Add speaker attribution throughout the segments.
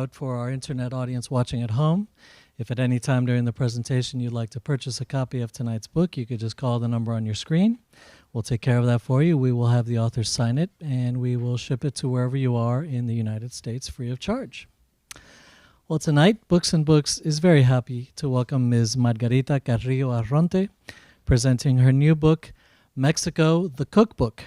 Speaker 1: note for our internet audience watching at home. If at any time during the presentation you'd like to purchase a copy of tonight's book, you could just call the number on your screen. We'll take care of that for you. We will have the author sign it, and we will ship it to wherever you are in the United States free of charge. Well, tonight, Books and Books is very happy to welcome Ms. Margarita Carrillo Arronte, presenting her new book, Mexico, the Cookbook.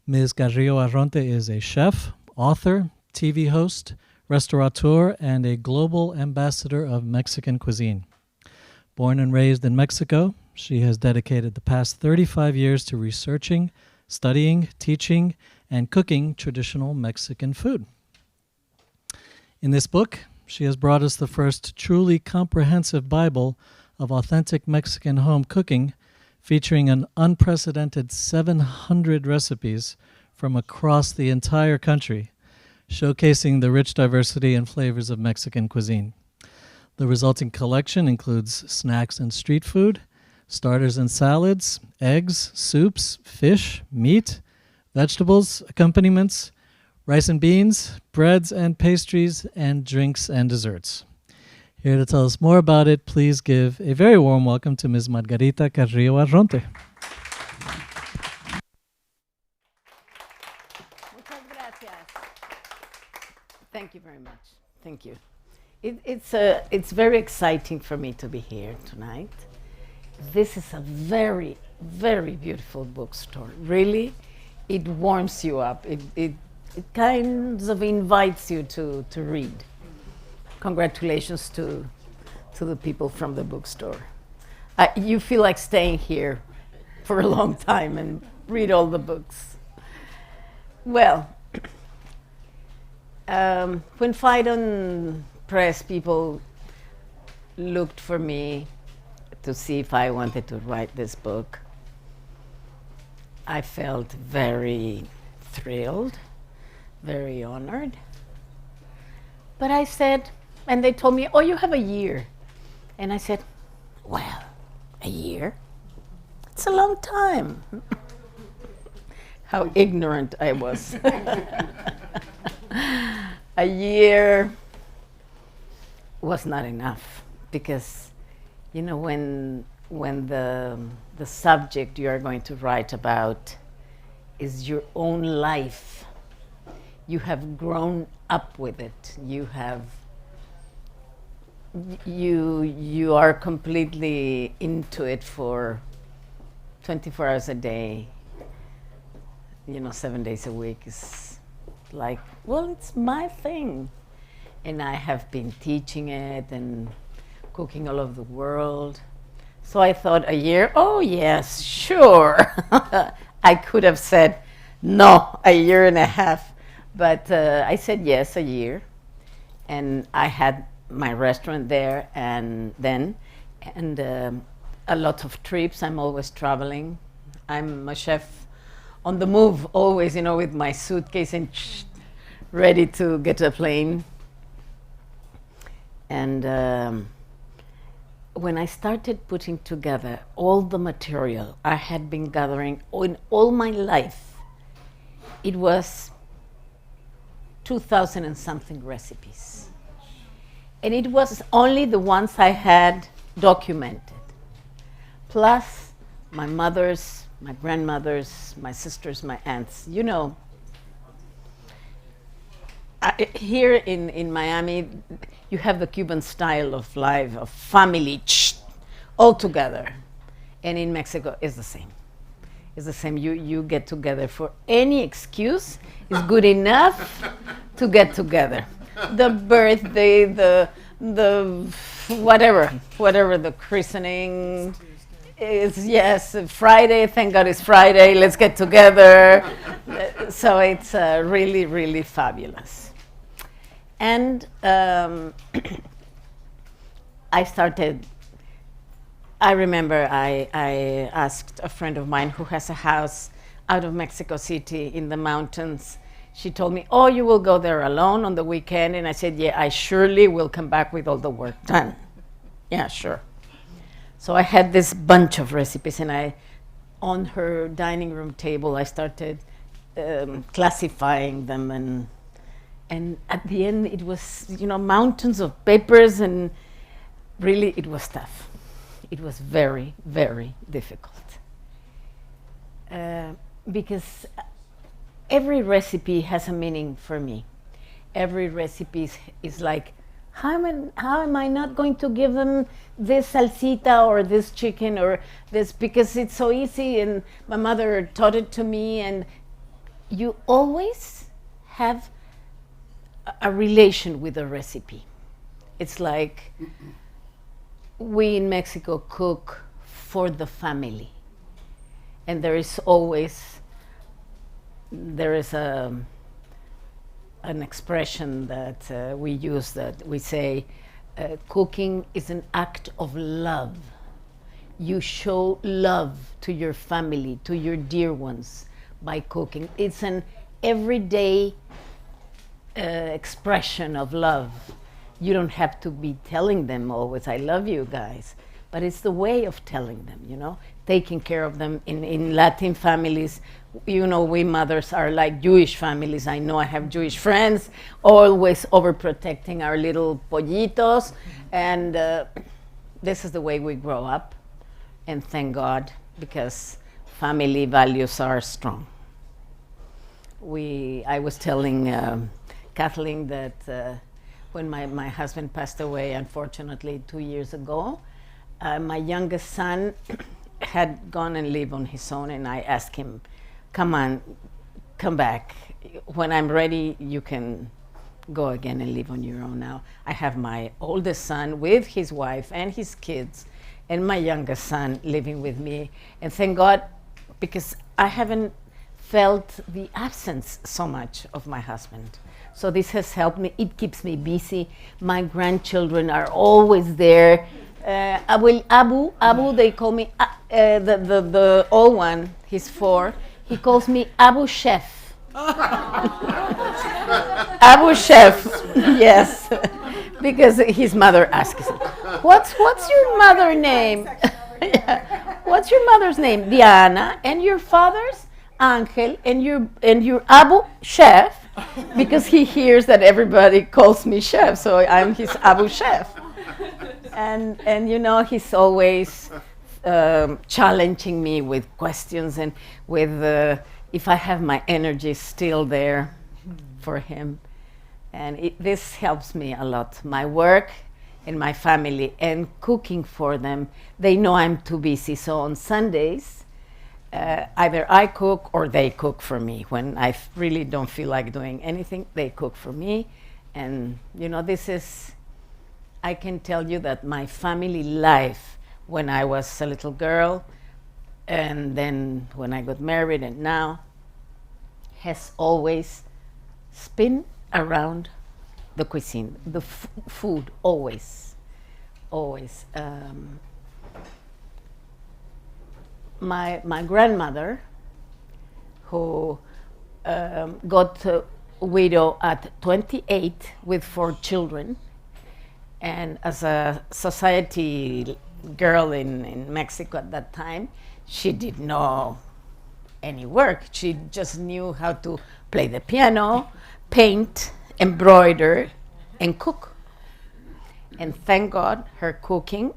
Speaker 1: Ms. Carrillo Arronte is a chef, author, TV host, restaurateur, and a global ambassador of Mexican cuisine. Born and raised in Mexico, she has dedicated the past 35 years to researching, studying, teaching, and cooking traditional Mexican food. In this book, she has brought us the first truly comprehensive Bible of authentic Mexican home cooking, featuring an unprecedented 700 recipes from across the entire country, showcasing the rich diversity and flavors of Mexican cuisine. The resulting collection includes snacks and street food, starters and salads, eggs, soups, fish, meat, vegetables, accompaniments, rice and beans, breads and pastries, and drinks and desserts. Here to tell us more about it, please give a very warm welcome to Ms. Margarita Carrillo Arronte.
Speaker 2: Muchas gracias. Thank you very much. Thank you. It's very exciting for me to be here tonight. This is a very, very beautiful bookstore. Really, it warms you up. It kind of invites you to read. Congratulations to the people from the bookstore. You feel like staying here for a long time and read all the books. Well, when Phaidon Press people looked for me to see if I wanted to write this book, I felt very thrilled, very honored. But I said, and they told me, oh, you have a year. And I said, well, a year? It's a long time. How ignorant I was. A year was not enough because, you know, when the subject you are going to write about is your own life, you have grown up with it. You are completely into it for 24 hours a day, 7 days a week. Is like, well, it's my thing. And I have been teaching it and cooking all over the world. So I thought a year, oh yes, sure. I could have said, no, a year and a half. But I said yes, a year. And I had my restaurant there and a lot of trips. I'm always traveling. I'm a chef on the move, always, with my suitcase and ready to get a plane. And when I started putting together all the material I had been gathering in all my life, it was 2,000 and something recipes. And it was only the ones I had documented, plus my mother's, my grandmother's, my sisters, my aunts. Here in Miami, you have the Cuban style of life, of family, all together. And in Mexico, it's the same. It's the same. You get together for any excuse is good enough to get together. The birthday, the whatever the christening is, yes, Friday, thank God it's Friday, let's get together. So it's really, really fabulous. And I remember I asked a friend of mine who has a house out of Mexico City in the mountains. She told me, oh, you will go there alone on the weekend? And I said, yeah, I surely will come back with all the work done. Yeah, sure. So I had this bunch of recipes, and on her dining room table, I started classifying them, and And at the end, it was, mountains of papers, and really, it was tough. It was very, very difficult. Because every recipe has a meaning for me. Every recipe is like, how am I not going to give them this salsita or this chicken or this, because it's so easy and my mother taught it to me. And you always have a relation with a recipe. It's like we in Mexico cook for the family. And there is an expression that we use, that we say, cooking is an act of love. You show love to your family, to your dear ones, by cooking. It's an everyday expression of love. You don't have to be telling them always, I love you guys, but it's the way of telling them, taking care of them. In Latin families, we mothers are like Jewish families. I know I have Jewish friends, always overprotecting our little pollitos, and this is the way we grow up, and thank God, because family values are strong. I was telling Kathleen that when my husband passed away, unfortunately, 2 years ago, my youngest son had gone and lived on his own, and I asked him, come back. When I'm ready, you can go again and live on your own. Now I have my oldest son with his wife and his kids, and my youngest son living with me. And thank God, because I haven't felt the absence so much of my husband. So this has helped me. It keeps me busy. My grandchildren are always there. Abu, they call me, the old one, he's 4, he calls me Abu Chef. Abu Chef, yes, because his mother asks him, what's your mother's name? Yeah. What's your mother's name? Diana. And your father's? Angel. And your Abu Chef, because he hears that everybody calls me chef, so I'm his Abu Chef. And he's always challenging me with questions, and with if I have my energy still there for him. And this helps me a lot. My work and my family and cooking for them. They know I'm too busy, so on Sundays, either I cook or they cook for me. When I really don't feel like doing anything, they cook for me. And I can tell you that my family life, when I was a little girl, and then when I got married and now, has always spin around the cuisine, the food, always. My grandmother, who got widow at 28 with 4 children, and as a society girl in Mexico at that time, she didn't know any work. She just knew how to play the piano, paint, embroider, and cook. And thank God, her cooking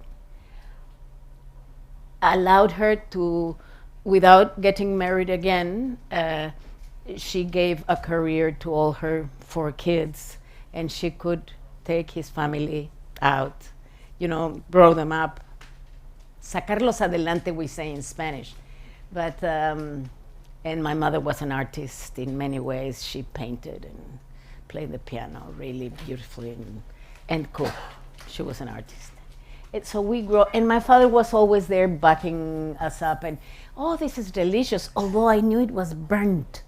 Speaker 2: allowed her to, without getting married again, she gave a career to all her 4 kids, and she could take his family out, grow them up, sacarlos adelante, we say in Spanish. But, and my mother was an artist in many ways. She painted and played the piano really beautifully and cooked. She was an artist. So we grew, and my father was always there backing us up, and, oh, this is delicious, although I knew it was burnt.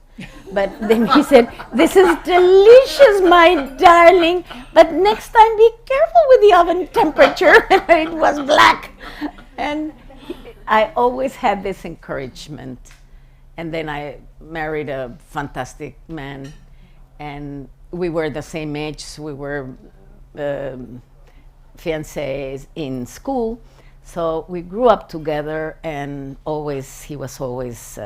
Speaker 2: But then he said, this is delicious, my darling, but next time be careful with the oven temperature. It was black. And I always had this encouragement. And then I married a fantastic man, and we were the same age. We were fiancés in school, so we grew up together, and he was always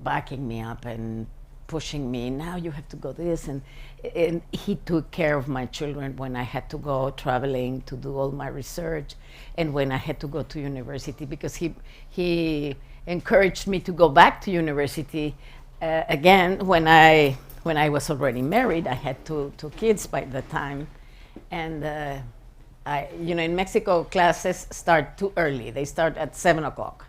Speaker 2: backing me up and pushing me. Now you have to go this, and he took care of my children when I had to go traveling to do all my research, and when I had to go to university, because he encouraged me to go back to university again when I was already married. I had two kids by the time, and in Mexico classes start too early. They start at 7:00.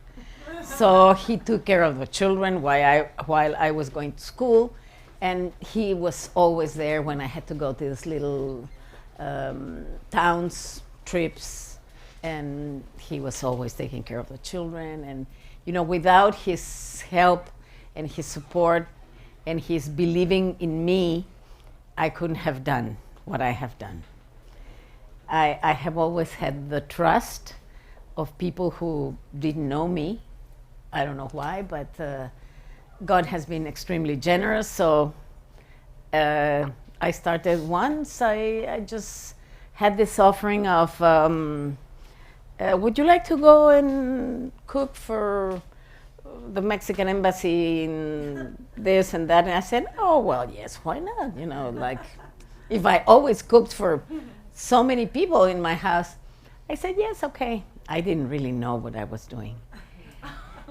Speaker 2: So he took care of the children while I was going to school, and he was always there when I had to go to these little towns, trips, and he was always taking care of the children. And without his help and his support and his believing in me, I couldn't have done what I have done. I have always had the trust of people who didn't know me. I don't know why, but God has been extremely generous. So I started once. I just had this offering of, would you like to go and cook for the Mexican embassy in this and that? And I said, oh, well, yes, why not? Like if I always cooked for so many people in my house, I said, yes, okay. I didn't really know what I was doing.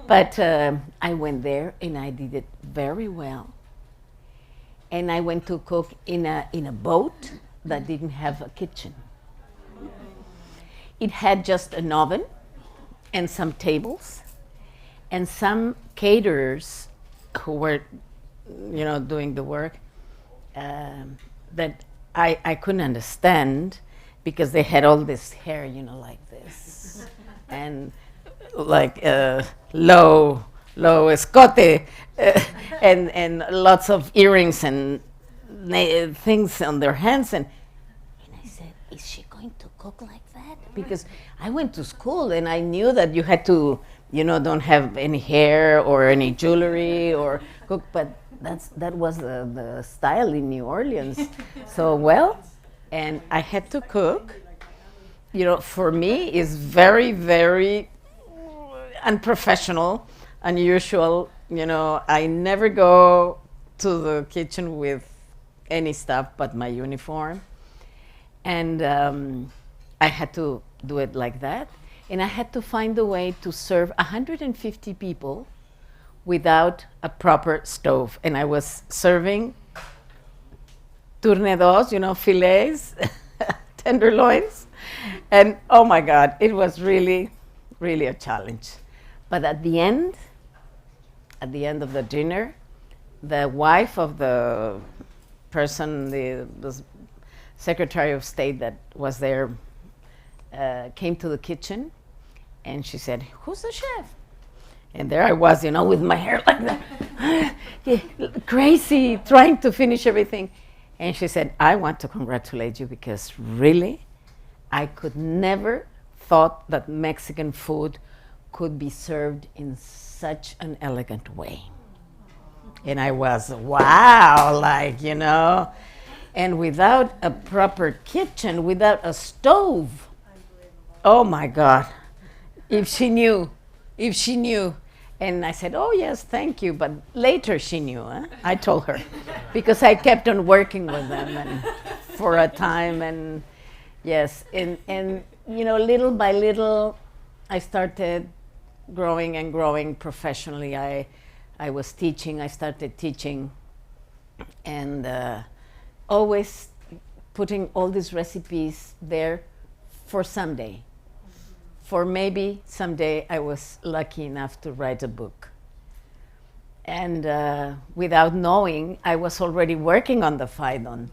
Speaker 2: But I went there and I did it very well. And I went to cook in a boat that didn't have a kitchen. It had just an oven and some tables and some caterers who were, doing the work that I couldn't understand, because they had all this hair, like this, and like low escote, and lots of earrings and things on their hands. And I said, is she going to cook like that? Because I went to school and I knew that you had to, don't have any hair or any jewelry or cook, but that was the style in New Orleans. So, and I had to cook. For me, is very, very unprofessional, unusual. I never go to the kitchen with any stuff but my uniform. And I had to do it like that. And I had to find a way to serve 150 people without a proper stove. And I was serving tournedos, fillets, tenderloins. And oh my God, it was really, really a challenge. But at the end of the dinner, the wife of the person, the Secretary of State that was there, came to the kitchen, and she said, "Who's the chef?" And there I was, with my hair like that, crazy, trying to finish everything. And she said, "I want to congratulate you, because really, I could never thought that Mexican food could be served in such an elegant way." And I was, wow, and without a proper kitchen, without a stove, oh my God, if she knew. And I said, oh yes, thank you, but later she knew, I told her, because I kept on working with them and for a time, and yes, and little by little, I started growing professionally. I was teaching, I started teaching, and always putting all these recipes there for someday. For maybe someday I was lucky enough to write a book. And without knowing, I was already working on the Phaidon,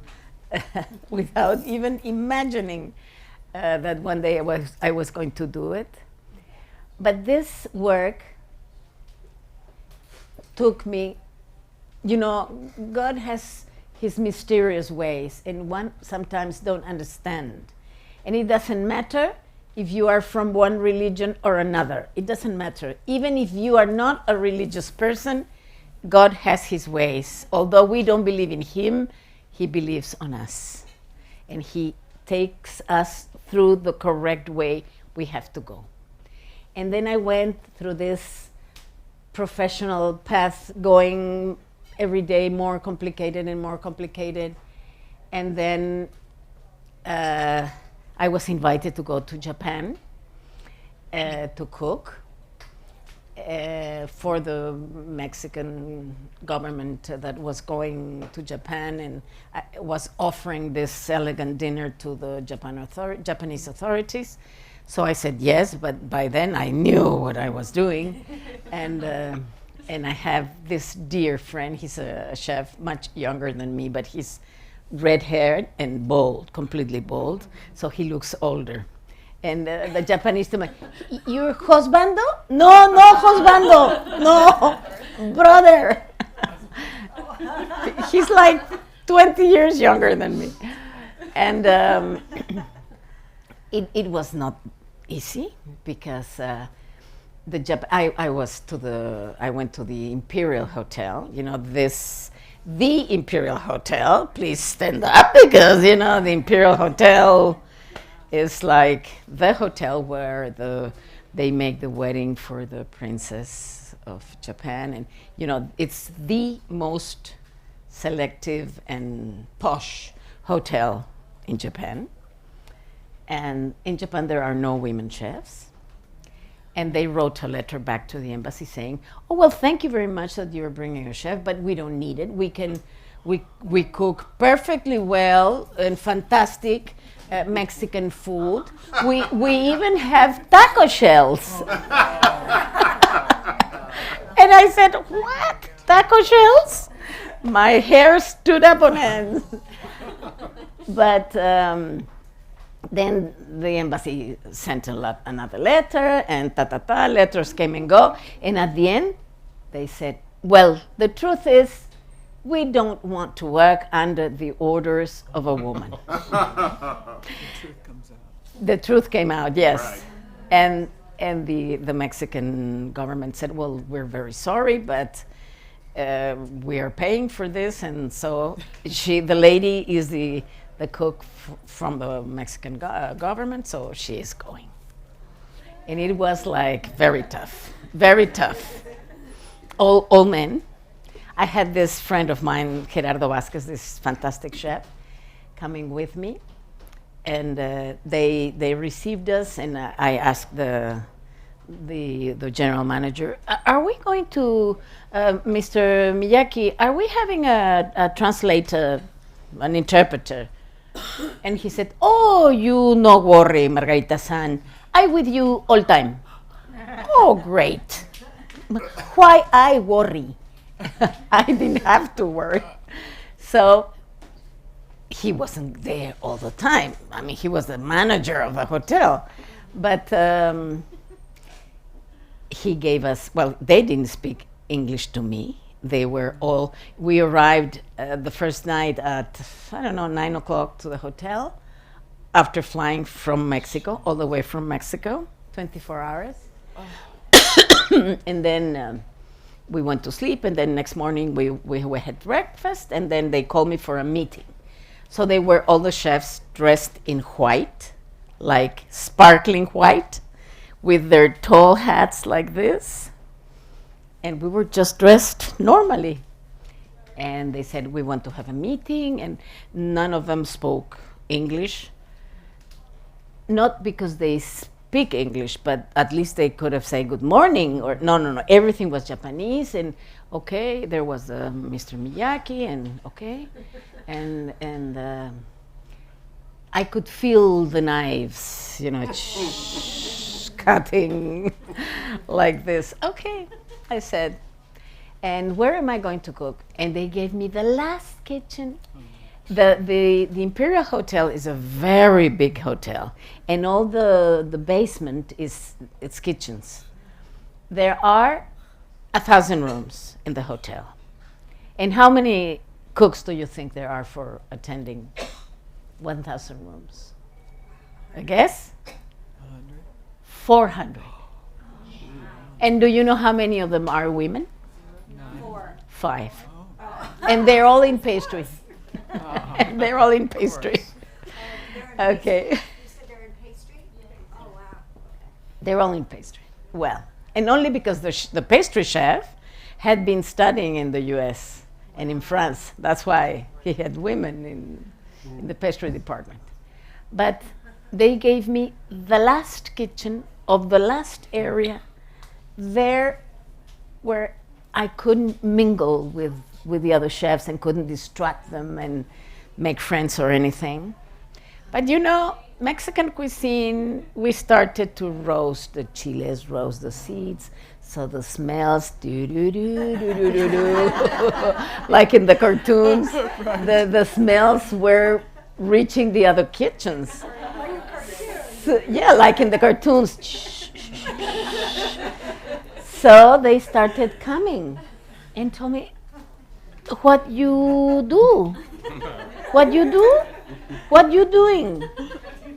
Speaker 2: without even imagining that one day I was going to do it. But this work took me, God has his mysterious ways, and one sometimes don't understand. And it doesn't matter if you are from one religion or another. It doesn't matter. Even if you are not a religious person, God has his ways. Although we don't believe in him, he believes on us. And he takes us through the correct way we have to go. And then I went through this professional path, going every day more complicated and more complicated. And then I was invited to go to Japan to cook for the Mexican government that was going to Japan and was offering this elegant dinner to the Japanese authorities. So I said yes, but by then I knew what I was doing. And I have this dear friend, he's a chef, much younger than me, but he's red-haired and bald, completely bald, so he looks older. And the Japanese to me, "Your husbando? No, no husbando, no, brother." He's like 20 years younger than me. And it was not easy because I went to the Imperial Hotel, the Imperial Hotel. Please stand up because, the Imperial Hotel is like the hotel where they make the wedding for the princess of Japan. And, it's the most selective and posh hotel in Japan. And in Japan, there are no women chefs. And they wrote a letter back to the embassy saying, "Oh, well, thank you very much that you're bringing a chef, but we don't need it. We cook perfectly well and fantastic Mexican food. We even have taco shells." And I said, "What? Taco shells?" My hair stood up on end. But then the embassy sent another letter, and letters came and go. And at the end, they said, "Well, the truth is, we don't want to work under the orders of a woman." The truth came out, yes. Right. And the Mexican government said, "Well, we're very sorry, but we are paying for this." And so the lady is the cook from the Mexican government, so she is going. And it was like very tough, very tough. All men. I had this friend of mine, Gerardo Vasquez, this fantastic chef, coming with me. And they received us, and I asked the general manager, "Are we going to, Mr. Miyake, are we having a translator, an interpreter?" And he said, "Oh, you no worry, Margarita-san. I with you all time." "Oh, great. Why I worry?" I didn't have to worry. So he wasn't there all the time. I mean, he was the manager of the hotel. But he gave us, well, they didn't speak English to me. We arrived the first night at, 9 o'clock to the hotel after flying from Mexico, all the way from Mexico, 24 hours. Oh. And then we went to sleep, and then next morning we had breakfast, and then they called me for a meeting. So they were all the chefs dressed in white, like sparkling white, with their tall hats like this. And we were just dressed normally. And they said, "We want to have a meeting," and none of them spoke English. Not because they speak English, but at least they could have said good morning, or no. Everything was Japanese, and okay, there was Mr. Miyake, and okay. And I could feel the knives, cutting like this. "Okay," I said, "and where am I going to cook?" And they gave me the last kitchen. The Imperial Hotel is a very big hotel, and all the basement it's kitchens. There are 1,000 rooms in the hotel. And how many cooks do you think there are for attending 1,000 rooms? A guess? 400. And do you know how many of them are women?
Speaker 3: 4.
Speaker 2: 5. And they're all in pastry. They're all in pastry. Okay.
Speaker 3: You said they're in pastry? Oh, wow.
Speaker 2: They're all in pastry. Well, and only because the pastry chef had been studying in the U.S. and in France. That's why he had women in the pastry department. But they gave me the last kitchen of the last area there where I couldn't mingle with the other chefs and couldn't distract them and make friends or anything. But you know, Mexican cuisine, we started to roast the chiles, roast the seeds, so the smells, like in the cartoons, the smells were reaching the other kitchens. So, yeah, like in the cartoons. So they started coming and told me, what you do? What you do? What you doing?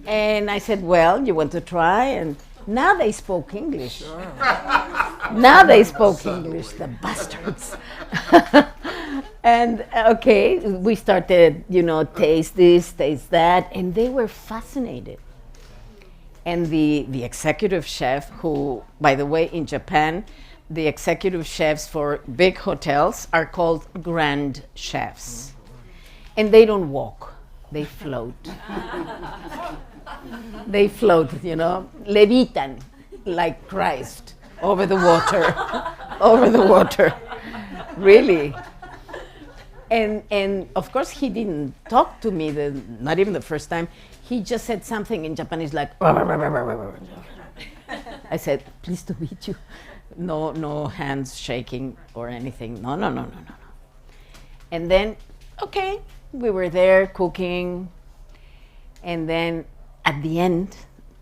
Speaker 2: And I said, well, you want to try? And now they spoke English. Now they spoke English, the bastards. And okay, we started, you know, taste this, taste that, and they were fascinated. And the executive chef, who, by the way, in Japan, the executive chefs for big hotels are called grand chefs. And they don't walk, they float. They float, you know, levitan, like Christ, over the water, over the water, really. And of course he didn't talk to me, not even the first time. He just said something in Japanese like, I said, pleased to meet you. No hands shaking or anything. No. And then, okay, we were there cooking. And then at the end,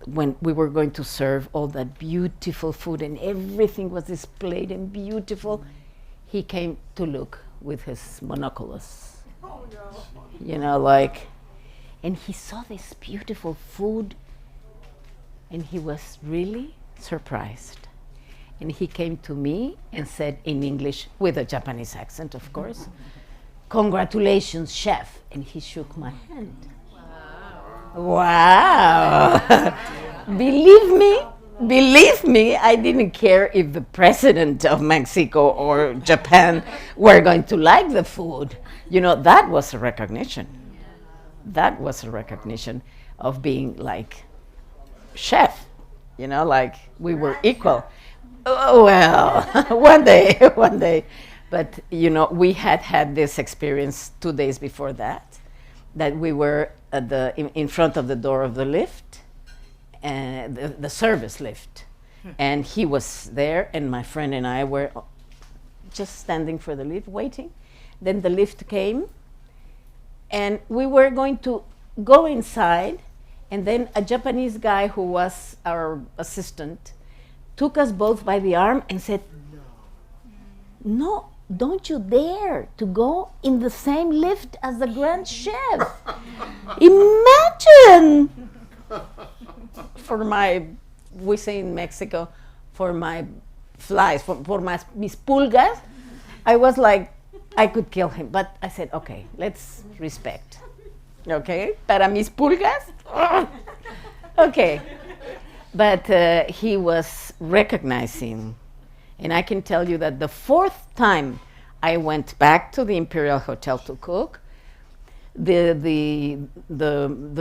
Speaker 2: when we were going to serve all that beautiful food and everything was displayed and beautiful, he came to look with his monoculus. Oh no. You know, like, and he saw this beautiful food and he was really surprised. And he came to me and said in English, with a Japanese accent, of course, congratulations, chef. And he shook my hand. Wow. Believe me, I didn't care if the president of Mexico or Japan were going to like the food. You know, that was a recognition. That was a recognition of being like chef, you know, like we were equal. Oh, well, one day. But, you know, we had this experience 2 days before that we were at in front of the door of the lift, the service lift. And he was there, and my friend and I were just standing for the lift, waiting. Then the lift came, and we were going to go inside, and then a Japanese guy who was our assistant took us both by the arm and said, no, don't you dare to go in the same lift as the grand chef. Imagine! We say in Mexico, for my flies, for mis pulgas, I was like, I could kill him. But I said, okay, let's respect. Okay? Para mis pulgas? Okay. But he was recognizing, and I can tell you that the 4th time I went back to the Imperial Hotel to cook, the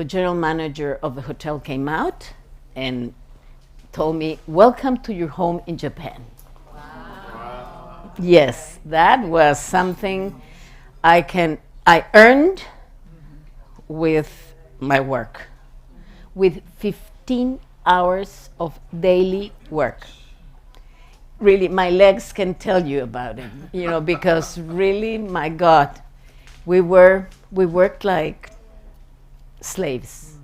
Speaker 2: general manager of the hotel came out and told me, welcome to your home in Japan. Wow. Yes, that was something I earned with my work, with 15 hours of daily work. Really, my legs can tell you about it, you know, because really, my God, we worked like slaves,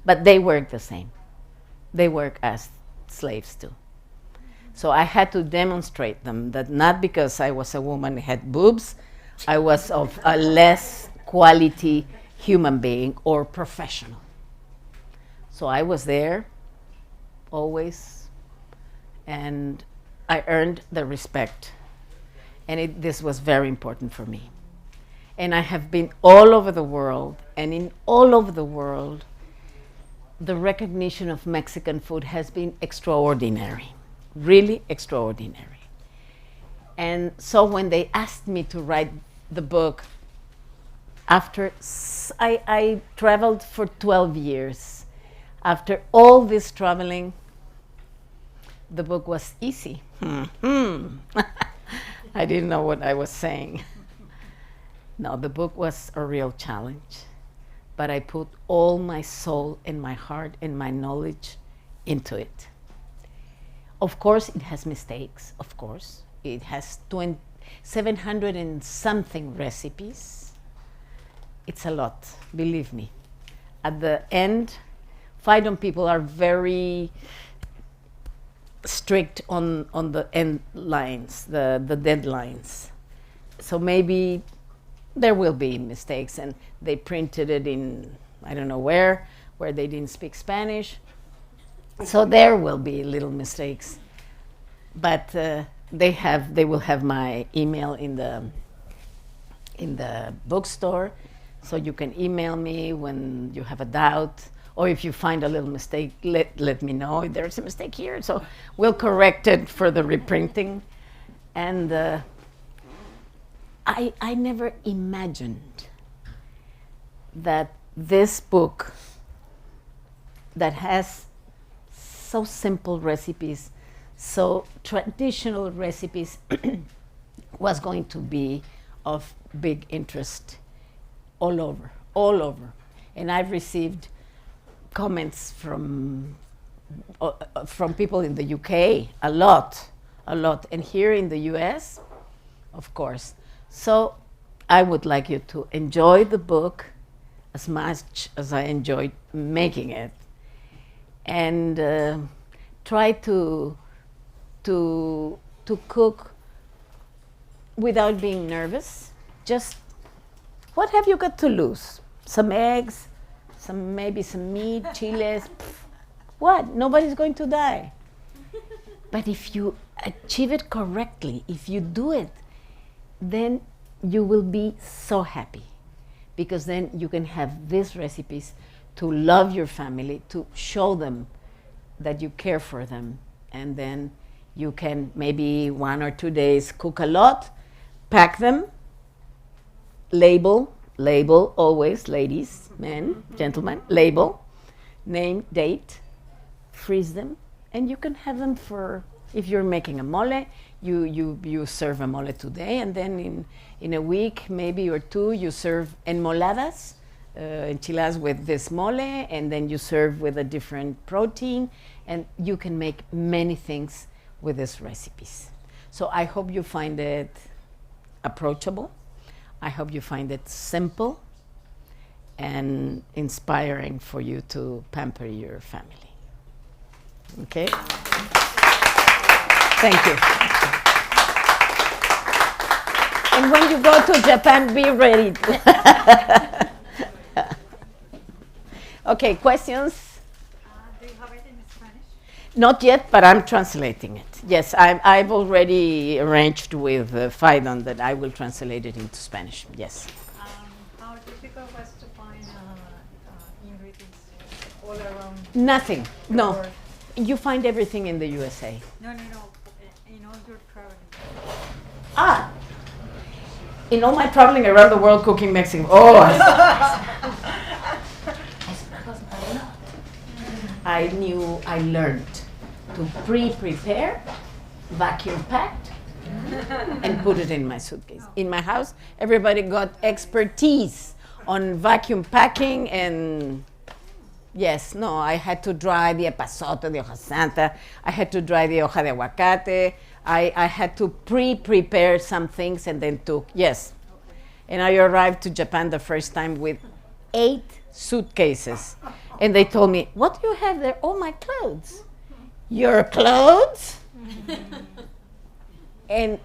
Speaker 2: but they work the same. They work as slaves too. So I had to demonstrate them that not because I was a woman had boobs, I was of a less quality human being or professional. So I was there always, and I earned the respect. And this was very important for me. And I have been all over the world, and in all over the world, the recognition of Mexican food has been extraordinary, really extraordinary. And so when they asked me to write the book after I traveled for 12 years. After all this traveling, the book was easy. I didn't know what I was saying. No, the book was a real challenge, but I put all my soul and my heart and my knowledge into it. Of course, it has mistakes, of course. It has 700 and something recipes. It's a lot, believe me. At the end, Phaidon people are very strict on the end lines, the deadlines. So maybe there will be mistakes, and they printed it in, I don't know where they didn't speak Spanish. So there will be little mistakes. But they will have my email in the bookstore, so you can email me when you have a doubt, or if you find a little mistake, let me know. There's a mistake here, so we'll correct it for the reprinting. And I never imagined that this book that has so simple recipes, so traditional recipes, was going to be of big interest all over. And I've received comments from people in the UK, a lot, and here in the US, of course. So I would like you to enjoy the book as much as I enjoyed making it, and try to cook without being nervous. Just, what have you got to lose? Some eggs, maybe some meat, chiles. What? Nobody's going to die. But if you achieve it correctly, if you do it, then you will be so happy, because then you can have these recipes to love your family, to show them that you care for them, and then you can maybe 1 or 2 days cook a lot, pack them, label, always, ladies, men, gentlemen, label, name, date, freeze them, and you can have them for, if you're making a mole, you serve a mole today, and then in a week, maybe or 2, you serve enmoladas, enchiladas with this mole, and then you serve with a different protein, and you can make many things with these recipes. So I hope you find it approachable. I hope you find it simple and inspiring for you to pamper your family. Okay? Thank you. And when you go to Japan, be ready. Okay, questions?
Speaker 3: Do you have it in Spanish?
Speaker 2: Not yet, but I'm translating it. Yes, I've already arranged with Phaidon that I will translate it into Spanish. Yes.
Speaker 3: How difficult was to find ingredients all around?
Speaker 2: Nothing.
Speaker 3: the
Speaker 2: No.
Speaker 3: world?
Speaker 2: You find everything in the USA.
Speaker 3: No. In all your traveling.
Speaker 2: Ah. In all my traveling around the world cooking Mexican. Oh. I learned to prepare, vacuum packed, and put it in my suitcase. In my house, everybody got expertise on vacuum packing, and yes, no, I had to dry the epazote, the hoja santa. I had to dry the hoja de aguacate. I had to prepare some things and then took, yes. Okay. And I arrived to Japan the first time with 8 suitcases. And they told me, what do you have there? Oh, my clothes. Your clothes? and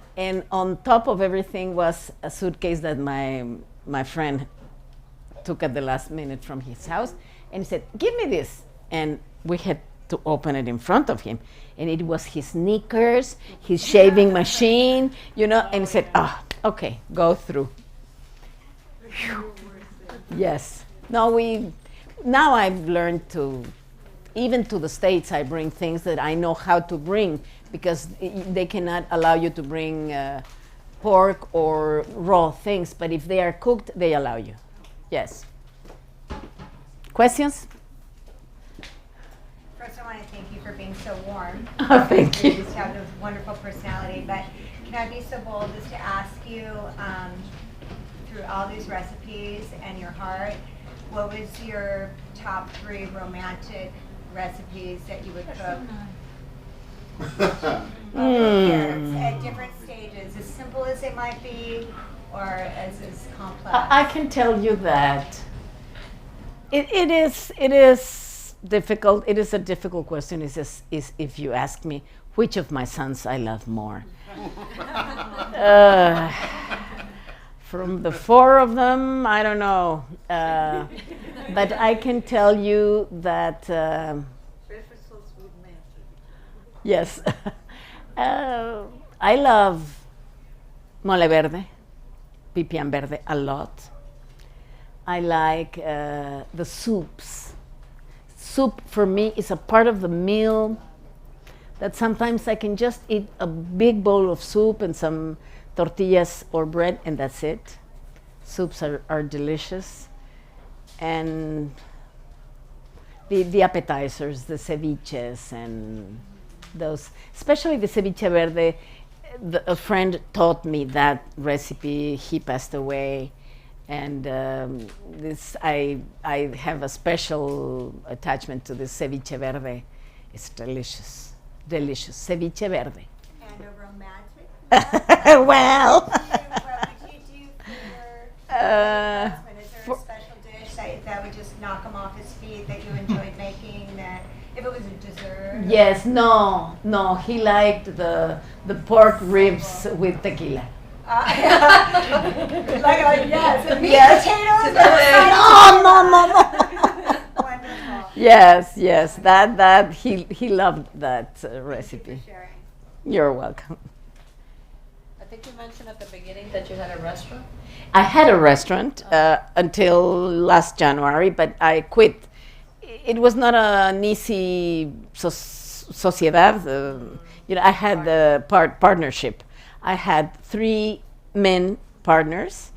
Speaker 2: on top of everything was a suitcase that my friend took at the last minute from his house. And he said, give me this. And we had to open it in front of him. And it was his sneakers, his shaving machine, and he said, okay, go through. Whew. Yes. Now I've learned to, even to the States, I bring things that I know how to bring, because they cannot allow you to bring pork or raw things, but if they are cooked, they allow you. Yes. Questions?
Speaker 4: First, I want to thank you for being so warm.
Speaker 2: Oh, thank you.
Speaker 4: You just have a wonderful personality. But can I be so bold as to ask you, through all these recipes and your heart, what was your top 3 romantic recipes that you would cook? At different stages, as simple as it might be, or as complex.
Speaker 2: I can tell you that it is difficult. It is a difficult question. Is if you ask me which of my sons I love more. From the 4 of them, I don't know. But I can tell you that. Yes. I love mole verde, pipián verde, a lot. I like the soups. Soup for me is a part of the meal that sometimes I can just eat a big bowl of soup and some tortillas or bread, and that's it. Soups are delicious. And the appetizers, the ceviches, and those, especially the ceviche verde. A friend taught me that recipe. He passed away, and this I have a special attachment to this ceviche verde. It's delicious, delicious ceviche verde.
Speaker 4: And a romantic?
Speaker 2: Well,
Speaker 4: What would you do for your husband? Is there a special dish that would just knock him off his feet that you enjoyed making? That if it was a dessert?
Speaker 2: yes, no, he liked the pork ribs with tequila.
Speaker 4: Yes, and meat
Speaker 2: Yes.
Speaker 4: potatoes.
Speaker 2: No.
Speaker 4: Wonderful.
Speaker 2: Yes, that he loved that recipe.
Speaker 4: Thank you for sharing.
Speaker 2: You're welcome.
Speaker 5: I think you mentioned at the beginning that you had a restaurant.
Speaker 2: I had a restaurant until last January, but I quit. It was not an easy sociedad. I had the partnership. I had 3 men partners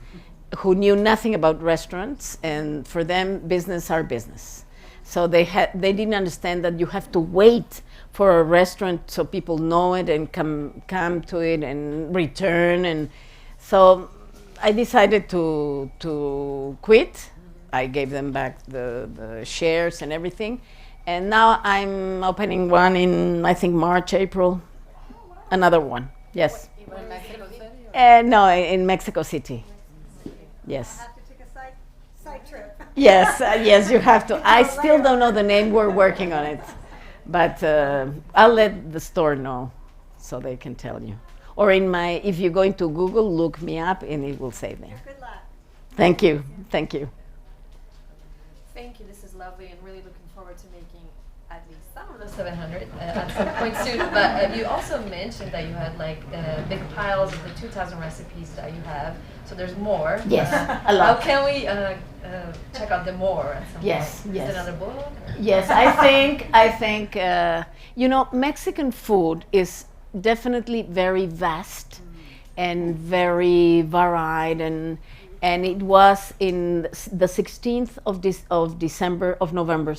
Speaker 2: who knew nothing about restaurants, and for them, business are business. So they didn't understand that you have to wait for a restaurant so people know it and come to it and return. And so I decided to quit. I gave them back the shares and everything. And now I'm opening one in, I think, March, April. Another one, yes.
Speaker 5: In Mexico City?
Speaker 2: No, in Mexico City. Yes.
Speaker 4: Have to take a side trip.
Speaker 2: Yes, you have to. I still don't know the name. We're working on it. But I'll let the store know so they can tell you. Or if you're going to Google, look me up and it will say there.
Speaker 4: Good luck.
Speaker 2: Thank you.
Speaker 5: Thank you. This is lovely, and really looking forward to making at least some of the 700 at some point soon. But you also mentioned that you had big piles of the 2,000 recipes that you have. So there's more.
Speaker 2: Yes, a
Speaker 5: How
Speaker 2: lot.
Speaker 5: can we check out the more at some
Speaker 2: Yes,
Speaker 5: point?
Speaker 2: yes.
Speaker 5: Is it another book? Or?
Speaker 2: Yes, I think Mexican food is definitely very vast and very varied, and it was in the 16th of November,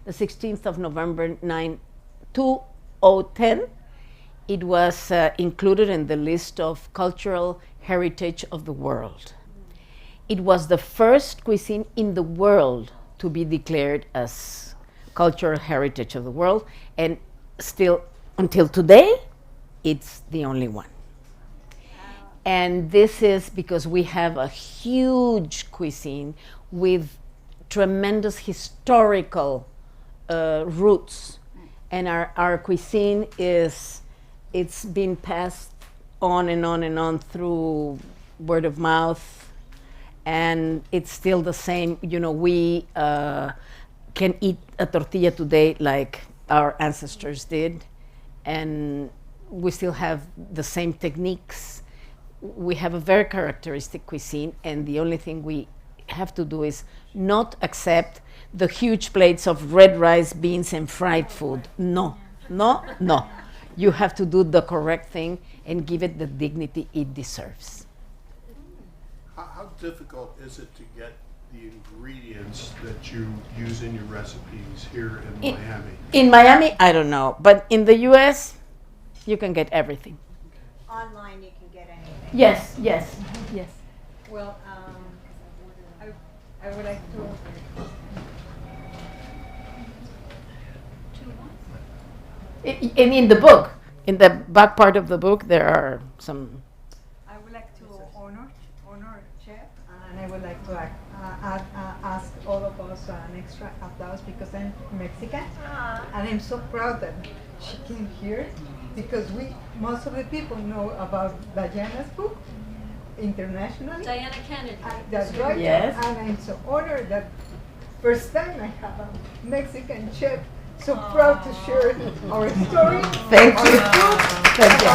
Speaker 2: the 16th of November 2010. It was included in the list of cultural heritage of the world. It was the first cuisine in the world to be declared as cultural heritage of the world, and still until today, it's the only one. And this is because we have a huge cuisine with tremendous historical roots, and our cuisine it's been passed on and on and on through word of mouth, and it's still the same. We can eat a tortilla today like our ancestors did, and we still have the same techniques. We have a very characteristic cuisine, and the only thing we have to do is not accept the huge plates of red rice, beans, and fried food. No. You have to do the correct thing and give it the dignity it deserves.
Speaker 6: How difficult is it to get the ingredients that you use in your recipes here in Miami?
Speaker 2: In Miami, I don't know, but in the U.S., you can get everything.
Speaker 4: Online, you can get anything.
Speaker 2: Yes, yes, yes.
Speaker 3: Well, I would like to.
Speaker 2: And in the book, in the back part of the book, there are some.
Speaker 3: I would like to honor Chef, and I would like to ask all of us an extra applause because I'm Mexican, and I'm so proud that she came here because most of the people know about Diana's book internationally.
Speaker 5: Diana Kennedy.
Speaker 3: That's right.
Speaker 2: Yes.
Speaker 3: And I'm so honored that first time I have a Mexican chef. So proud to share our story.
Speaker 2: Thank you. Thank you.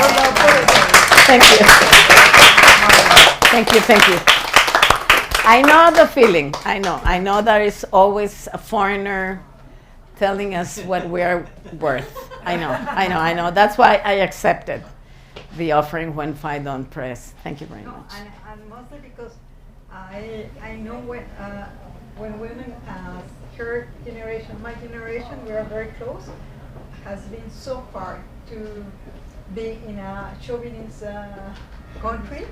Speaker 2: Thank you. Thank you. Thank you. I know the feeling. I know. I know there is always a foreigner telling us what we are worth. I know. That's why I accepted the offering when Phaidon Press. Thank you very much.
Speaker 3: And mostly because I know when women, her generation, my generation, we are very close, has been so far to be in a chauvinist country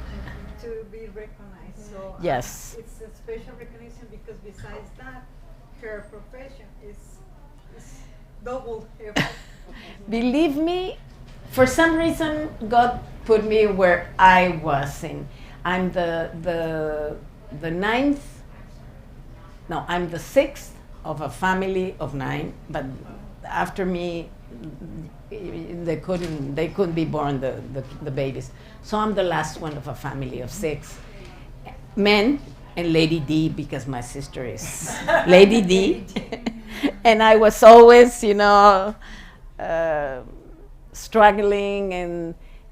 Speaker 3: to be recognized. So
Speaker 2: Yes.
Speaker 3: it's a special recognition because besides that, her profession is double effort.
Speaker 2: Believe me, for some reason, God put me where I was in. I'm the ninth. No, I'm the sixth of a family of 9. But after me, they couldn't be born the babies. So I'm the last one of a family of 6 men and Lady D because my sister is Lady D, and I was always, struggling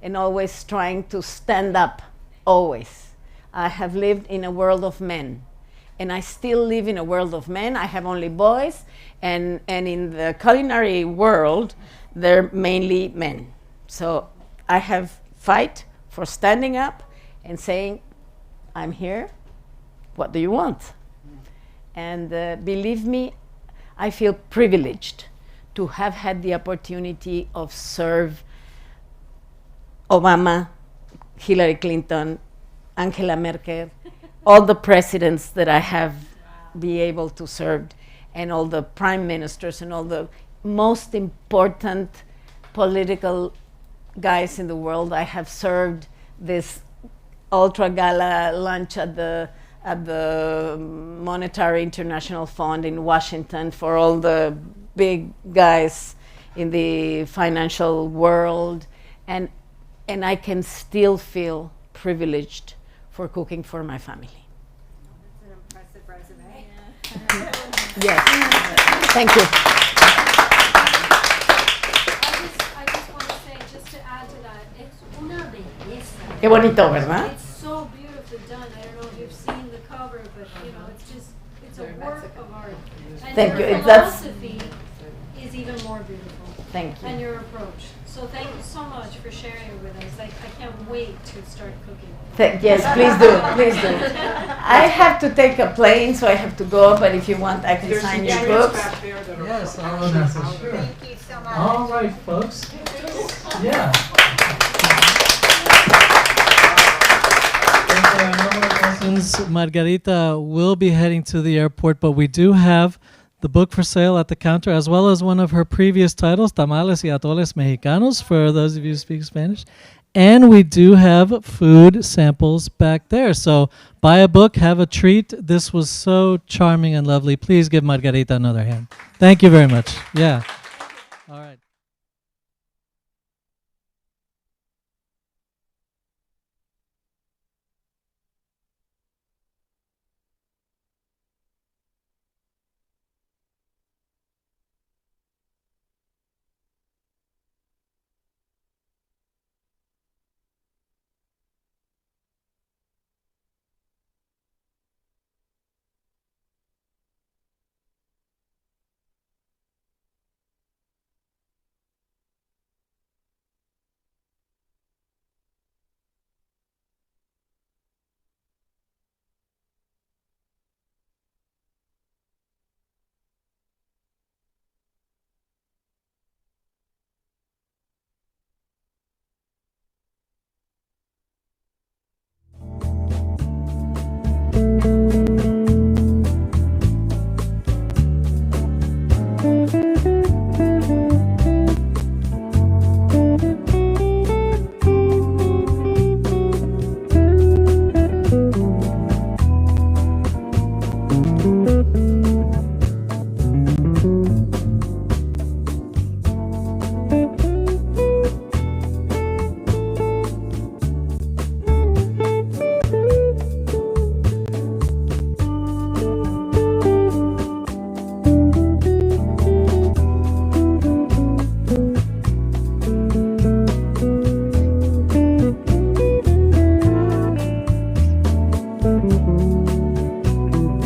Speaker 2: and always trying to stand up. Always, I have lived in a world of men. And I still live in a world of men. I have only boys, and in the culinary world, they're mainly men. So I have fight for standing up and saying, I'm here, what do you want? And believe me, I feel privileged to have had the opportunity of serve Obama, Hillary Clinton, Angela Merkel, all the presidents that I have been able to serve, and all the prime ministers and all the most important political guys in the world. I have served this ultra gala lunch at the Monetary International Fund in Washington for all the big guys in the financial world, and I can still feel privileged for cooking for my family.
Speaker 4: That's an impressive resume.
Speaker 2: Yes. Thank you.
Speaker 7: I just want to say, just to add to that, it's una belleza.
Speaker 2: Qué bonito, ¿verdad?
Speaker 7: It's so beautifully done. I don't know if you've seen the cover, but it's a work of art. And
Speaker 2: Thank
Speaker 7: your
Speaker 2: you. That's-
Speaker 7: philosophy is even more beautiful.
Speaker 2: Thank you.
Speaker 7: And your approach. So thank you so much for sharing it with us. I can't wait to start cooking.
Speaker 2: Yes, please do. Please do. I have to take a plane, so I have to go. But if you want, I can sign your books.
Speaker 1: Yes, sure.
Speaker 4: Thank you so much.
Speaker 1: All right, folks. Yeah. If there are no more questions, Margarita will be heading to the airport, but we do have the book for sale at the counter, as well as one of her previous titles, Tamales y Atoles Mexicanos, for those of you who speak Spanish. And we do have food samples back there. So buy a book, have a treat. This was so charming and lovely. Please give Margarita another hand. Thank you very much. Yeah. All right.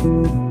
Speaker 2: you.